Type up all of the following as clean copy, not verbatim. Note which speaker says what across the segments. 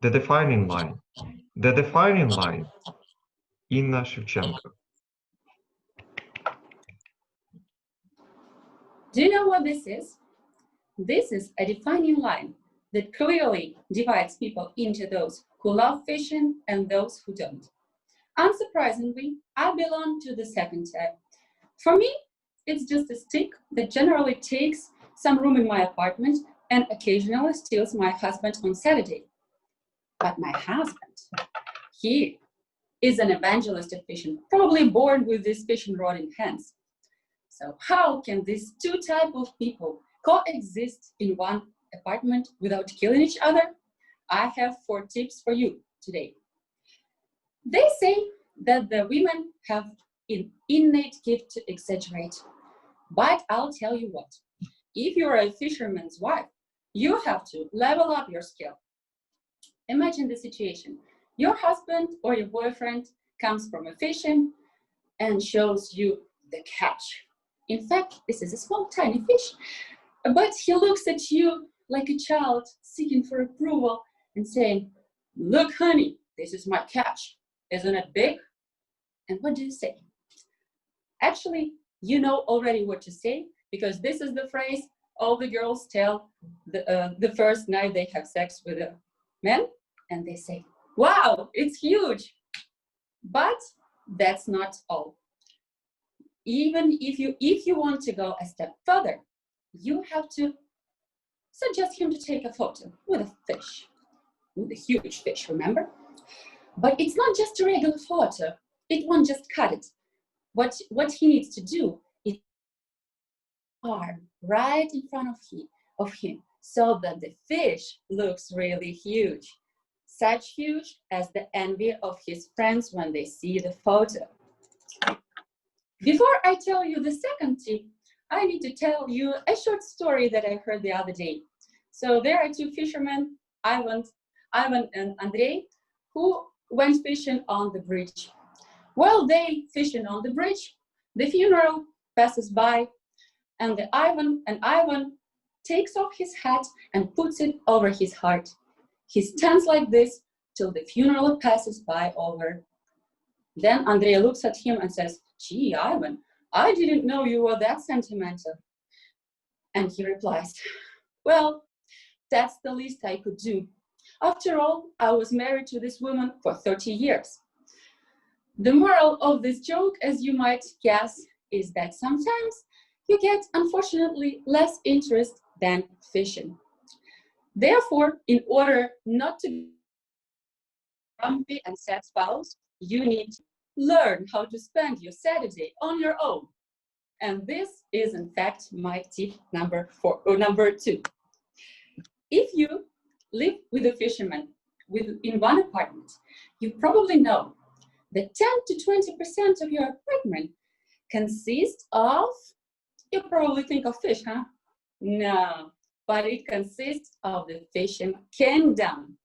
Speaker 1: The defining line. The defining line. Inna Shevchenko.
Speaker 2: Do you know what this is? This is a defining line that clearly divides people into those who love fishing and those who don't. Unsurprisingly, I belong to the second type. For me, it's just a stick that generally takes some room in my apartment and occasionally steals my husband on Saturday. But my husband, he is an evangelist of fishing, probably born with this fishing rod in hands. So how can these two types of people coexist in one apartment without killing each other? I have 4 tips for you today. They say that the women have an innate gift to exaggerate. But I'll tell you what, if you're a fisherman's wife, you have to level up your skill. Imagine the situation. Your husband or your boyfriend comes from a fishing and shows you the catch. In fact, this is a small, tiny fish, but he looks at you like a child seeking for approval and saying, "Look, honey, this is my catch. Isn't it big?" And what do you say? Actually, you know already what to say, because this is the phrase all the girls tell the first night they have sex with a man, and they say, "Wow, it's huge." But that's not all. Even if you want to go a step further, you have to suggest him to take a photo with a fish, with a huge fish, remember? But it's not just a regular photo. It won't just cut it. What he needs to do is arm right in front of him so that the fish looks really huge. Such huge as the envy of his friends when they see the photo. Before I tell you the second tip, I need to tell you a short story that I heard the other day. So there are 2 fishermen, Ivan and Andrei, who went fishing on the bridge. While they fishing on the bridge, the funeral passes by, and Ivan takes off his hat and puts it over his heart. He stands like this till the funeral passes by over. Then Andrei looks at him and says, "Gee, Ivan, I didn't know you were that sentimental." And he replies, "Well, that's the least I could do. After all, I was married to this woman for 30 years. The moral of this joke, as you might guess, is that sometimes you get, unfortunately, less interest than fishing. Therefore, in order not to be grumpy and sad spouse, you need to learn how to spend your Saturday on your own. And this is, in fact, my tip number 2. If you live with a fisherman in one apartment, you probably know that 10 to 20% of your apartment consists of, you probably think of fish, huh? No, but it consists of the fishing kingdom.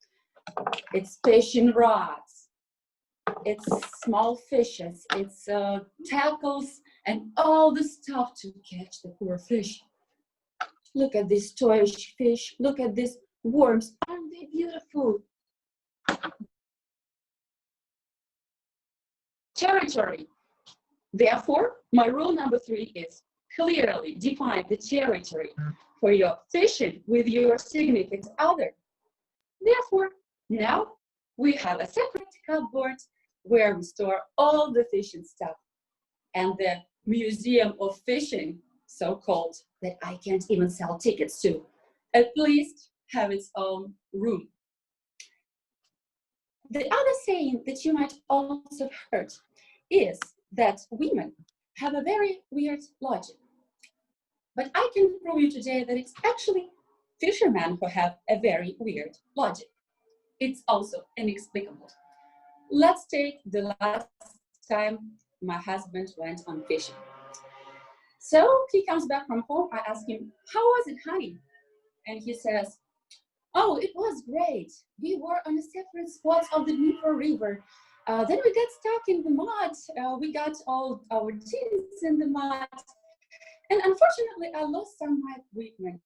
Speaker 2: It's fishing rods, it's small fishes, it's tackles, and all the stuff to catch the poor fish. Look at these toyish fish, look at these worms, aren't they beautiful? Territory. Therefore, my rule number 3 is clearly define the territory for your fishing with your significant other. Therefore, now we have a separate cupboard where we store all the fishing stuff, and the museum of fishing, so-called, that I can't even sell tickets to, at least have its own room. The other saying that you might also have heard is that women have a very weird logic. But I can prove you today that it's actually fishermen who have a very weird logic. It's also inexplicable. Let's take the last time my husband went on fishing. So he comes back from home. I ask him, "How was it, honey?" And he says, "Oh, it was great. We were on a separate spots of the Dnieper River. Then we got stuck in the mud. We got all our jeans in the mud. And unfortunately, I lost some of my equipment.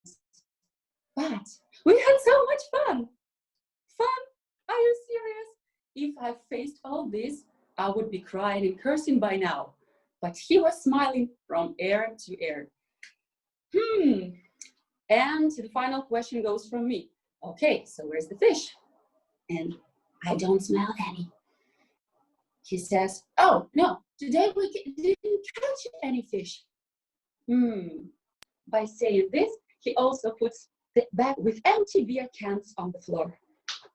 Speaker 2: But we had so much fun. Fun? if I faced all this, I would be crying and cursing by now. But he was smiling from ear to ear. And the final question goes from me. Okay, so where's the fish? And I don't smell any. He says, oh, no, today we didn't catch any fish. By saying this, he also puts the bag with empty beer cans on the floor.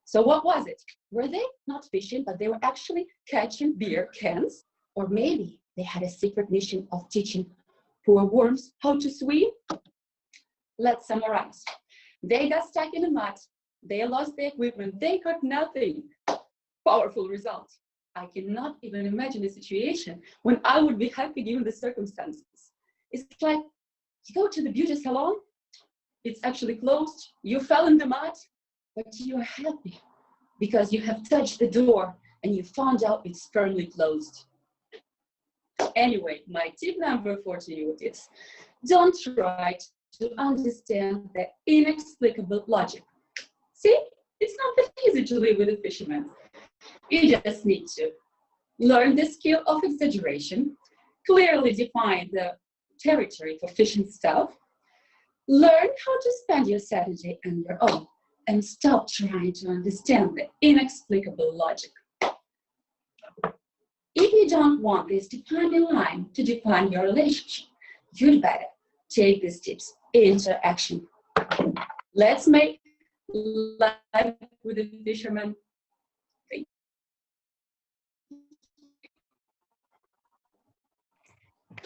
Speaker 2: So what was it? Were they not fishing, but they were actually catching beer cans? Or maybe they had a secret mission of teaching poor worms how to swim? Let's summarize. They got stuck in the mud. They lost the equipment. They caught nothing. Powerful result. I cannot even imagine a situation when I would be happy given the circumstances. It's like you go to the beauty salon, it's actually closed, you fell in the mud, but you're happy because you have touched the door and you found out it's firmly closed. Anyway, my tip number 4 to you is don't try to understand the inexplicable logic. See, it's not that easy to live with a fisherman. You just need to learn the skill of exaggeration, clearly define the territory for fishing stuff, learn how to spend your Saturday on your own, and stop trying to understand the inexplicable logic. If you don't want this defining line to define your relationship, you'd better take these tips into action. Let's make life with a fisherman